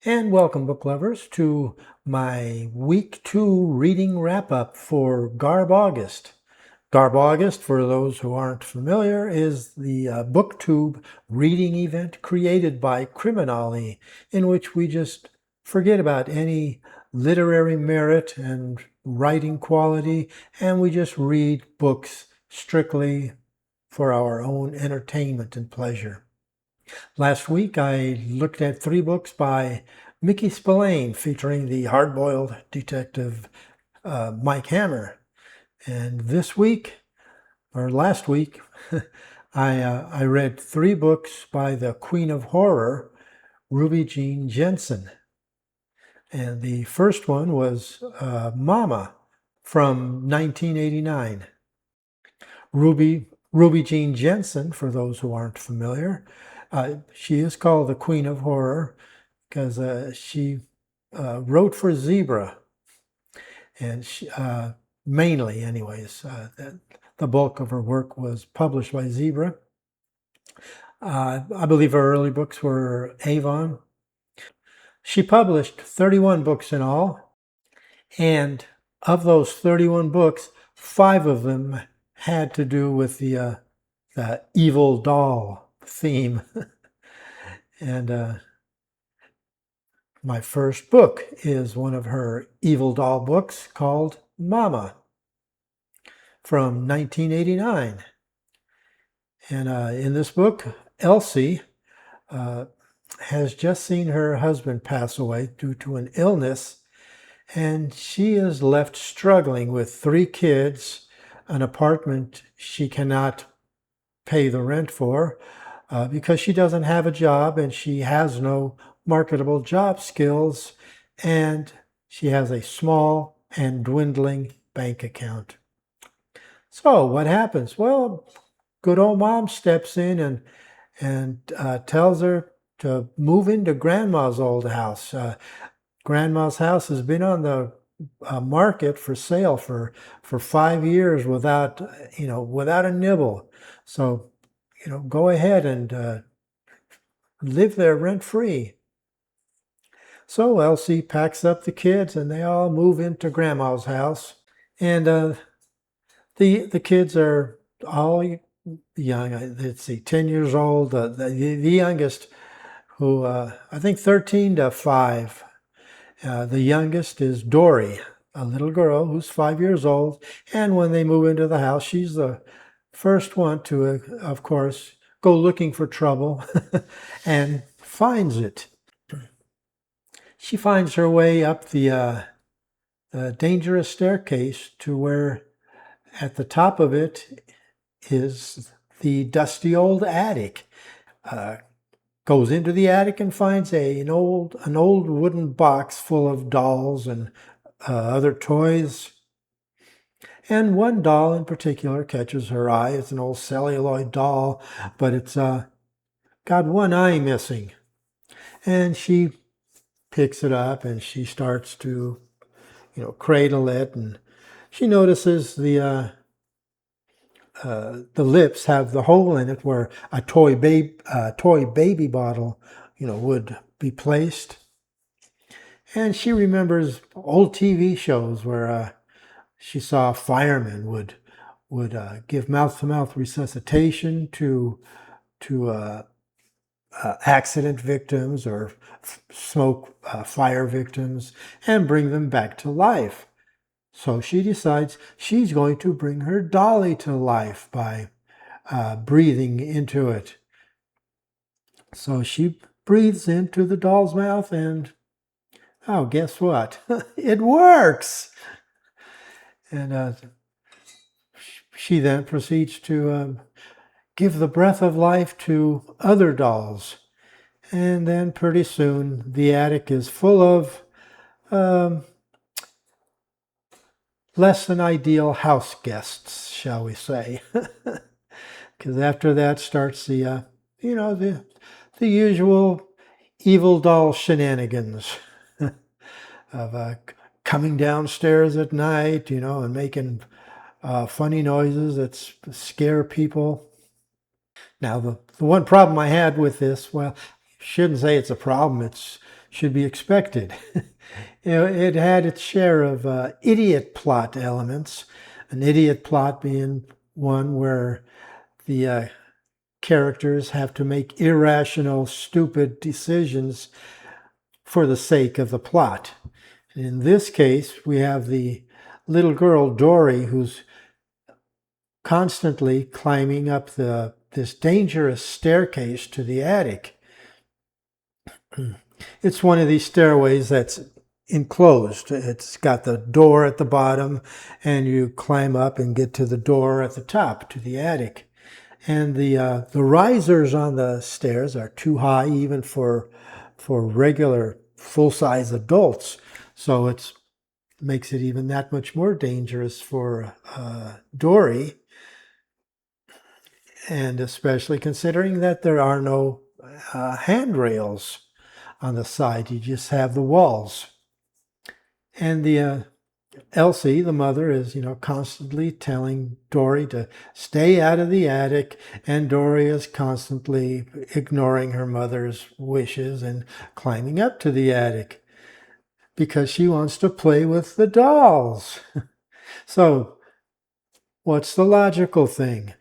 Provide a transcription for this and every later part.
And welcome, book lovers, to my week 2 reading wrap-up for Garb August. Garb August, for those who aren't familiar, is the BookTube reading event created by Criminali, in which we just forget about any literary merit and writing quality, and we just read books strictly for our own entertainment and pleasure. Last week I looked at 3 books by Mickey Spillane featuring the hard-boiled detective Mike Hammer. And this week, or last week, I read 3 books by the Queen of Horror, Ruby Jean Jensen. And the first one was Mama from 1989. Ruby Jean Jensen, for those who aren't familiar, she is called the Queen of Horror because she wrote for Zebra, and she, mainly anyways, the bulk of her work was published by Zebra. I believe her early books were Avon. She published 31 books in all, and of those 31 books, 5 of them had to do with the evil doll theme. And my first book is one of her evil doll books called Mama from 1989. And in this book, Elsie has just seen her husband pass away due to an illness, and she is left struggling with 3 kids, an apartment she cannot pay the rent for because she doesn't have a job and she has no marketable job skills, and she has a small and dwindling bank account. So what happens? Well, good old mom steps in and tells her to move into Grandma's old house. Grandma's house has been on the market for sale for 5 years without a nibble. So go ahead and live there rent free. So Elsie packs up the kids and they all move into Grandma's house. And the kids are all young. Let's see, 10 years old. The youngest, who I think 13 to 5. The youngest is Dory, a little girl who's 5 years old. And when they move into the house, she's the first one to, of course, go looking for trouble and finds it. She finds her way up the dangerous staircase to where at the top of it is the dusty old attic. Goes into the attic and finds an old wooden box full of dolls and other toys. And one doll in particular catches her eye. It's an old celluloid doll, but it's got one eye missing. And she picks it up and she starts to, cradle it, and she notices the lips have the hole in it where a toy baby bottle, would be placed. And she remembers old TV shows where she saw firemen would give mouth-to-mouth resuscitation to accident victims or smoke fire victims and bring them back to life. So she decides she's going to bring her dolly to life by breathing into it. So she breathes into the doll's mouth and, oh, guess what? It works! And she then proceeds to give the breath of life to other dolls. And then pretty soon the attic is full of less than ideal house guests, shall we say. Because after that starts the usual evil doll shenanigans of coming downstairs at night, and making funny noises that scare people. Now, the one problem I had with this, well, shouldn't say it's a problem. It's should be expected. It had its share of idiot plot elements. An idiot plot being one where the characters have to make irrational, stupid decisions for the sake of the plot. In this case, we have the little girl, Dory, who's constantly climbing up this dangerous staircase to the attic. It's one of these stairways that's enclosed. It's got the door at the bottom, and you climb up and get to the door at the top to the attic. And the risers on the stairs are too high even for regular full-size adults. So it makes it even that much more dangerous for Dory. And especially considering that there are no handrails on the side. You just have the walls. And the Elsie, the mother, is, constantly telling Dory to stay out of the attic, and Dory is constantly ignoring her mother's wishes and climbing up to the attic because she wants to play with the dolls. So, what's the logical thing?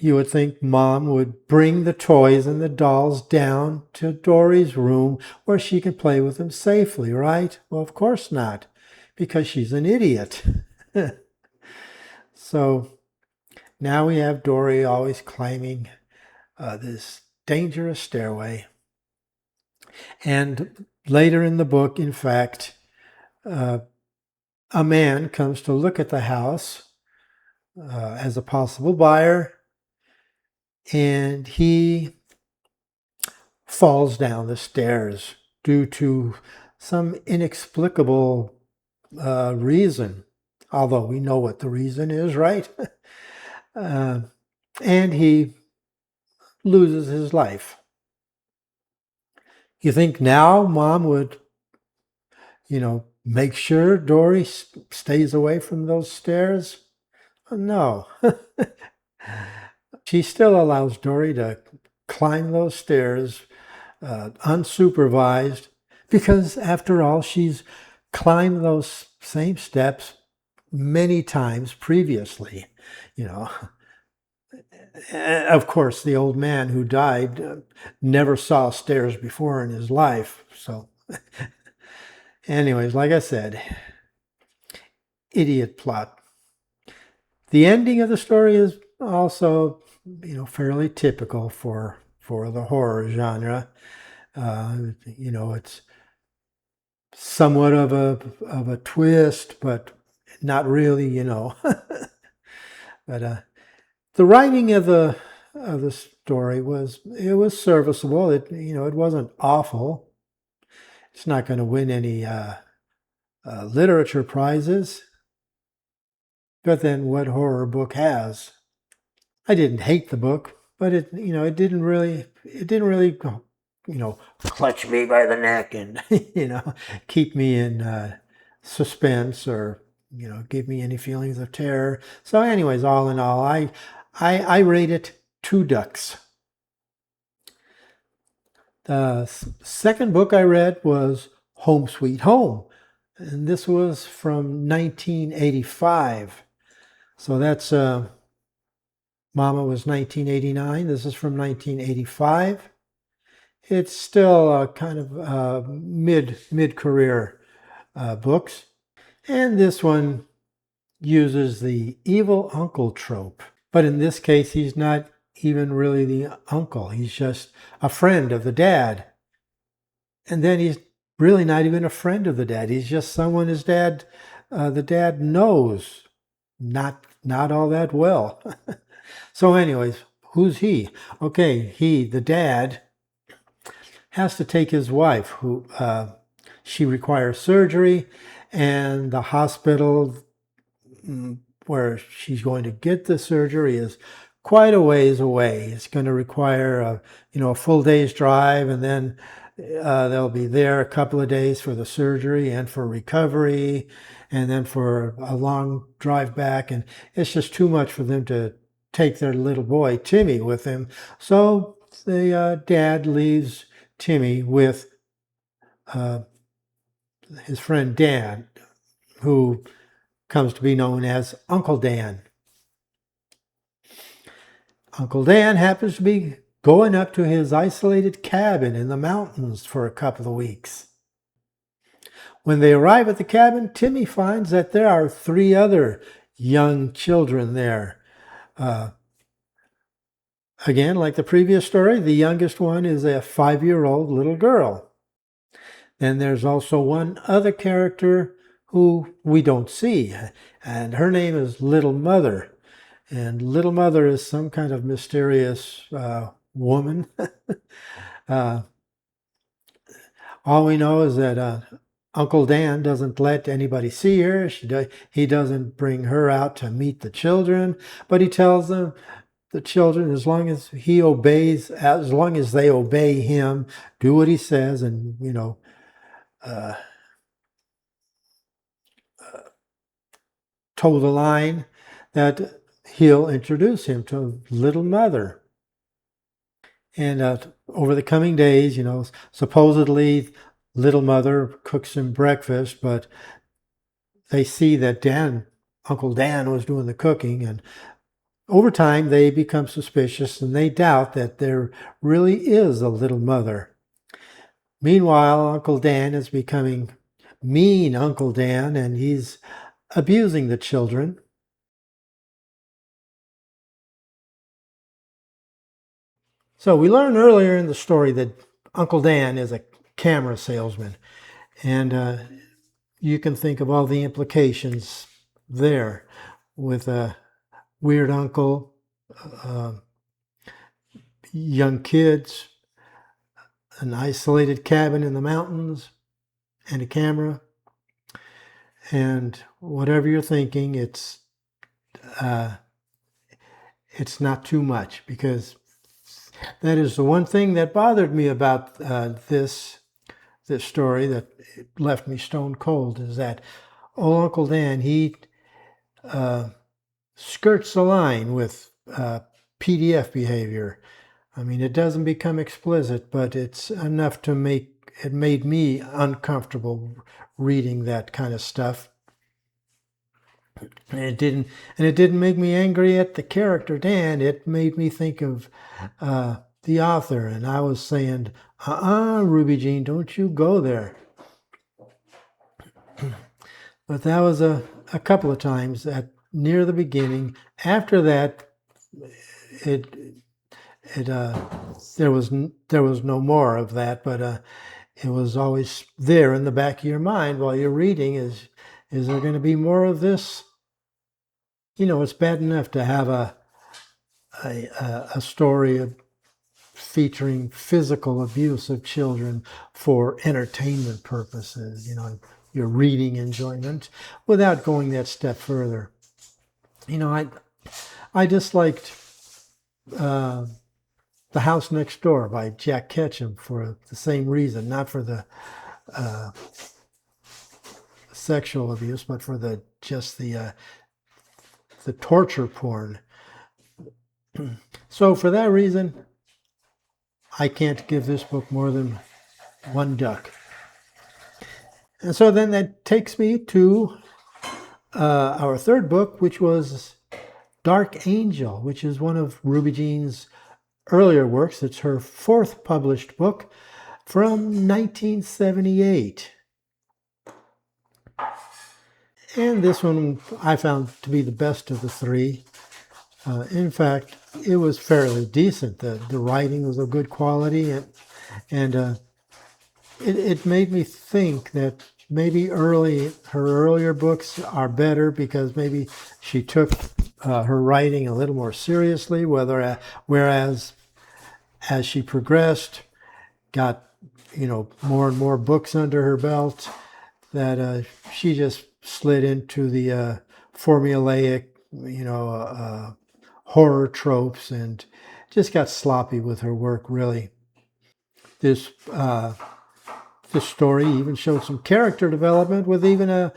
You would think Mom would bring the toys and the dolls down to Dory's room where she can play with them safely, right? Well, of course not, because she's an idiot. So now we have Dory always climbing this dangerous stairway. And later in the book, in fact, a man comes to look at the house as a possible buyer, and he falls down the stairs due to some inexplicable reason, although we know what the reason is, right? And he loses his life. You think now Mom would, make sure Dory stays away from those stairs? No. She still allows Dory to climb those stairs unsupervised, because after all, she's climbed those same steps many times previously. Of course, the old man who died never saw stairs before in his life. So anyways, like I said, idiot plot. The ending of the story is also, fairly typical for the horror genre. It's somewhat of a twist, but not really, But the writing of the story was serviceable. It wasn't awful. It's not going to win any literature prizes. But then, what horror book has? I didn't hate the book, but it didn't really clutch me by the neck and keep me in suspense or give me any feelings of terror. So anyways, all in all, I rate it 2 ducks. The second book I read was Home Sweet Home, and this was from 1985. So that's Mama was 1989. This is from 1985. It's still kind of mid-career books. And this one uses the evil uncle trope. But in this case, he's not even really the uncle. He's just a friend of the dad. And then he's really not even a friend of the dad. He's just someone the dad knows not all that well. So anyways, who's he? Okay, the dad, has to take his wife, who she requires surgery, and the hospital where she's going to get the surgery is quite a ways away. It's going to require a full day's drive, and then they'll be there a couple of days for the surgery and for recovery, and then for a long drive back. And it's just too much for them to take their little boy, Timmy, with him. So the dad leaves Timmy with his friend Dan, who comes to be known as Uncle Dan. Uncle Dan happens to be going up to his isolated cabin in the mountains for a couple of weeks. When they arrive at the cabin, Timmy finds that there are 3 other young children there. Again, like the previous story, the youngest one is a 5-year-old little girl. Then there's also one other character who we don't see, and her name is Little Mother. And Little Mother is some kind of mysterious woman. All we know is that Uncle Dan doesn't let anybody see her. He doesn't bring her out to meet the children, but he tells them, the children, as long as they obey him, do what he says, and toe the line, that he'll introduce him to Little Mother. And over the coming days, supposedly Little Mother cooks him breakfast, but they see that Uncle Dan was doing the cooking, and over time they become suspicious and they doubt that there really is a Little Mother. Meanwhile, Uncle Dan is becoming mean Uncle Dan, and he's abusing the children. So we learned earlier in the story that Uncle Dan is a camera salesman, and you can think of all the implications there with a weird uncle, young kids, an isolated cabin in the mountains, and a camera. And whatever you're thinking, it's not too much, because that is the one thing that bothered me about this story, that it left me stone cold, is that old Uncle Dan, he skirts the line with PDF behavior. I mean, it doesn't become explicit, but it's enough to it made me uncomfortable reading that kind of stuff. And it didn't make me angry at the character Dan. It made me think of the author, and I was saying, Ruby Jean, don't you go there. But that was a couple of times near the beginning. After that, there was no more of that, but it was always there in the back of your mind while you're reading. Is there going to be more of this? It's bad enough to have a story featuring physical abuse of children for entertainment purposes, your reading enjoyment, without going that step further. I disliked The House Next Door by Jack Ketchum for the same reason, not for the sexual abuse, but for the torture porn. So for that reason, I can't give this book more than 1 duck. And so then that takes me to our 3rd book, which was Dark Angel, which is one of Ruby Jean's earlier works. It's her 4th published book from 1978. And this one I found to be the best of the 3. In fact, it was fairly decent. The writing was of good quality, and it made me think that maybe her earlier books are better because maybe she took her writing a little more seriously, whereas as she progressed, got more and more books under her belt, that she just slid into the formulaic horror tropes and just got sloppy with her work, really. This story even showed some character development, with even a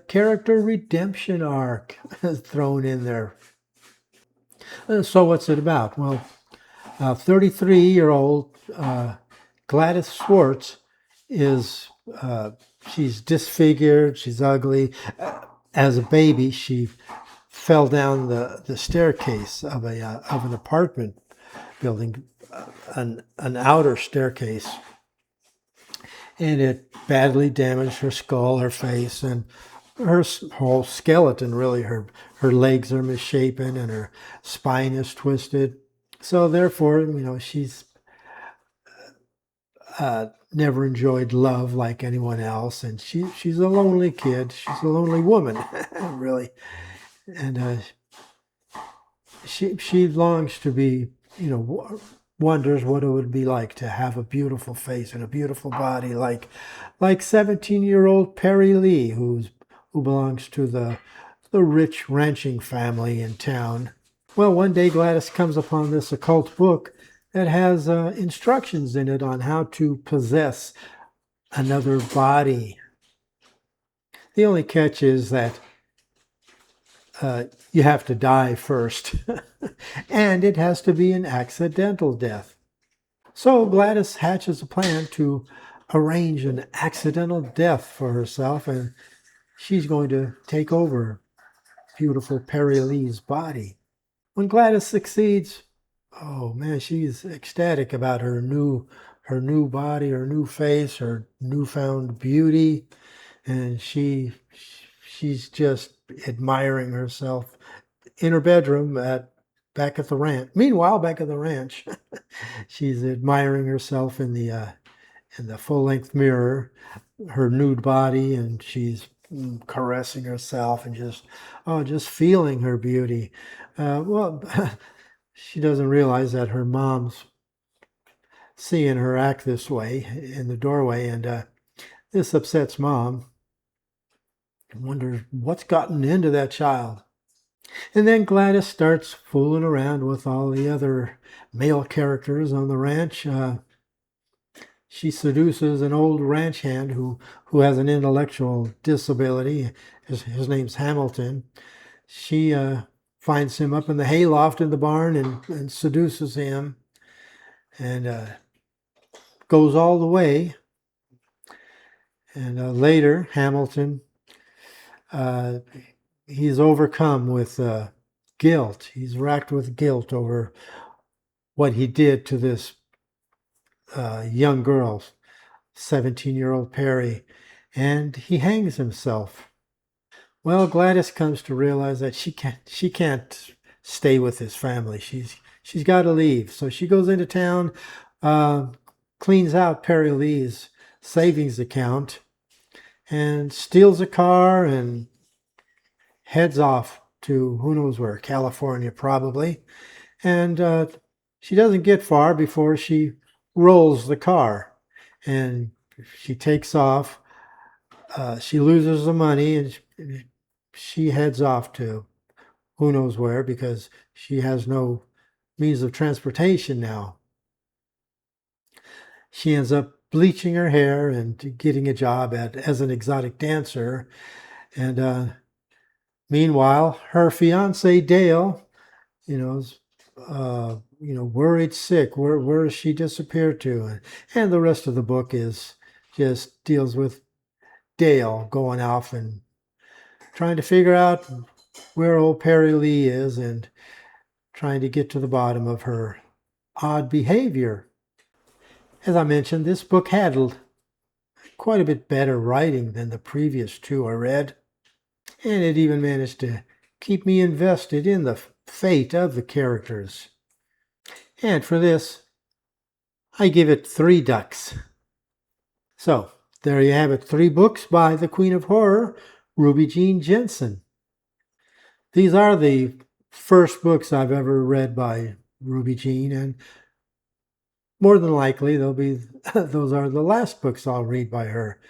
character redemption arc thrown in there. So what's it about? Well, 33-year-old Gladys Swartz is she's disfigured, she's ugly. As a baby, she fell down the staircase of an apartment building, an outer staircase, and it badly damaged her skull, her face, and her whole skeleton. Really, her legs are misshapen and her spine is twisted. So therefore, she's never enjoyed love like anyone else, and she's a lonely kid. She's a lonely woman, really, and she longs to be, wonders what it would be like to have a beautiful face and a beautiful body, like 17-year-old Perry Lee, who belongs to the rich ranching family in town. Well, one day Gladys comes upon this occult book that has instructions in it on how to possess another body. The only catch is that you have to die first, and it has to be an accidental death. So Gladys hatches a plan to arrange an accidental death for herself, and she's going to take over beautiful Perry Lee's body. When Gladys succeeds, oh man, she's ecstatic about her new body, her new face, her newfound beauty, and she's just admiring herself in her bedroom back at the ranch. Meanwhile, back at the ranch, she's admiring herself in the full-length mirror, her nude body, and she's caressing herself and just feeling her beauty. Well, she doesn't realize that her mom's seeing her act this way in the doorway, and this upsets Mom. Wonders what's gotten into that child. And then Gladys starts fooling around with all the other male characters on the ranch. She seduces an old ranch hand who has an intellectual disability. His name's Hamilton. She finds him up in the hayloft in the barn and seduces him, and goes all the way. And later, Hamilton, he's overcome with guilt. He's racked with guilt over what he did to this young girl, 17-year-old Perry, and he hangs himself. Well, Gladys comes to realize that she can't stay with his family. She's got to leave. So she goes into town, cleans out Perry Lee's savings account, and steals a car and heads off to who knows where, California probably. And she doesn't get far before she rolls the car, and she takes off. She loses the money, and she heads off to who knows where because she has no means of transportation now. She ends up bleaching her hair and getting a job as an exotic dancer. And meanwhile, her fiance Dale, is worried sick. Where has she disappeared to? And the rest of the book just deals with Dale going off and trying to figure out where old Perry Lee is and trying to get to the bottom of her odd behavior. As I mentioned, this book had quite a bit better writing than the previous two I read, and it even managed to keep me invested in the fate of the characters. And for this, I give it 3 ducks. So, there you have it, 3 books by the Queen of Horror, Ruby Jean Jensen. These are the first books I've ever read by Ruby Jean, and more than likely those are the last books I'll read by her.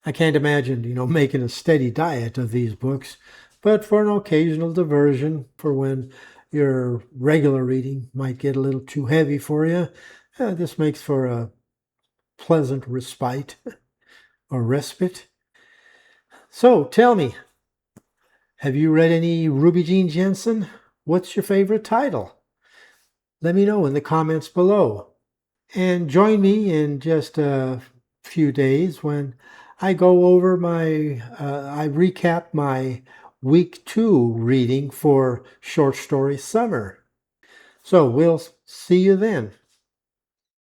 I can't imagine, making a steady diet of these books, but for an occasional diversion, for when your regular reading might get a little too heavy for you, this makes for a pleasant respite or respite. So tell me, have you read any Ruby Jean Jensen? What's your favorite title? Let me know in the comments below. And join me in just a few days when I go over I recap my week 2 reading for Short Story Summer. So we'll see you then.